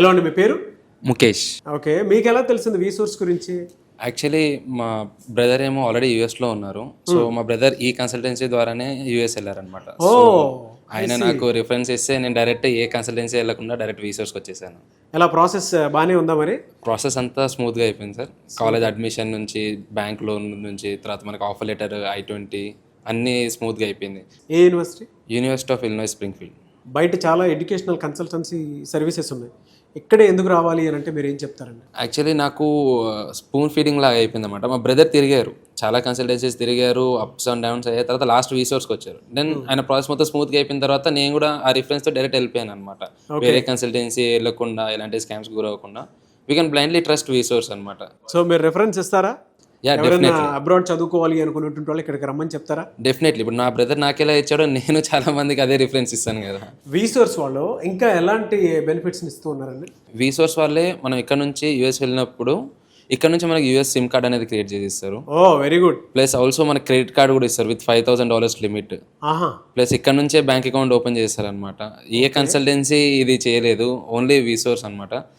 Hello అండి, మీ పేరు? Mukesh. Okay, మీకు ఎలా తెలిసింది వి సోర్స్ గురించి? యాక్చువల్లీ మా బ్రదర్ ఏమో ఆల్రెడీ యూఎస్లో ఉన్నారు. సో మా బ్రదర్ ఈ కన్సల్టెన్సీ ద్వారానే యూఎస్ వెళ్ళారనమాట. ఓ, సో ఆయన నాకు రిఫరెన్స్ ఇస్తే నేను డైరెక్ట్ ఏ కన్సల్టెన్సీ వెళ్ళకుండా డైరెక్ట్ వీసోర్స్కి వచ్చేసాను. ఎలా ప్రాసెస్ బాగానే ఉందా మరి? ప్రాసెస్ అంతా స్మూత్గా అయిపోయింది సార్. కాలేజ్ అడ్మిషన్ నుంచి, బ్యాంక్ లోన్ నుంచి, తర్వాత మనకి ఆఫర్ లెటర్, I-20 అన్నీ స్మూత్గా అయిపోయింది. ఏ university? University of Illinois Springfield. బయట చాలా ఎడ్యుకేషనల్ కన్సల్టెన్సీ సర్వీసెస్ ఉన్నాయి, ఇక్కడే ఎందుకు రావాలి అని అంటే మీరు ఏం చెప్తారండి? యాక్చువల్లీ నాకు స్పూన్ ఫీడింగ్ లాగా అయిపోయింది అనమాట. మా బ్రదర్ తిరిగారు, చాలా కన్సల్టెన్సీస్ తిరిగారు, అప్స్ అండ్ డౌన్స్ అయ్యాయి. తర్వాత లాస్ట్ వీసోర్స్కి వచ్చారు. దెన్ ఆయన ప్రాసెస్ మొత్తం స్మూత్గా అయిపోయిన తర్వాత నేను కూడా ఆ రిఫరెన్స్తో డైరెక్ట్ వెళ్ళిపోయాను అనమాట. వేరే కన్సల్టెన్సీ వెళ్ళకుండా, ఎలాంటి స్కామ్స్ గురవ్వకుండా వీ కెన్ బ్లైండ్లీ ట్రస్ట్ వీసోర్స్ అనమాట. సో మీరు రెఫరెన్స్ ఇస్తారా? యా, ఎవరైనా అబ్రాడ్ చదువుకోవాలి అనుకున్నటువంటి వాళ్ళు ఇక్కడికి రమ్మని చెప్తారా? డెఫినెట్లీ. ఇప్పుడు నా బ్రదర్ నాకు ఎలా ఇచ్చాడో నేను చాలా మందికి అదే రిఫరెన్స్ ఇస్తాను కదా. వి సోర్స్ వాళ్ళు ఇంకా ఎలాంటి బెనిఫిట్స్ ఇస్తూ ఉన్నారండి? వీసోర్స్ వాళ్ళే మనం ఇక్కడ నుంచి యూఎస్ వెళ్ళినప్పుడు ఇక్కడ నుంచి మనకి యూఎస్ సిమ్ కార్డ్ అనేది క్రియేట్ చేసి ఇస్తారు. ఓ, వెరీ గుడ్. ప్లస్ ఆల్సో మనకి క్రెడిట్ కార్డ్ కూడా ఇస్తారు విత్ $5,000 లిమిట్. ఆహా, ప్లస్ ఇక్కడ నుంచే బ్యాంక్ అకౌంట్ ఓపెన్ చేస్తారనమాట. ఏ కన్సల్టెన్సీ ఇది చేయలేదు, ఓన్లీ వీసోర్స్ అనమాట.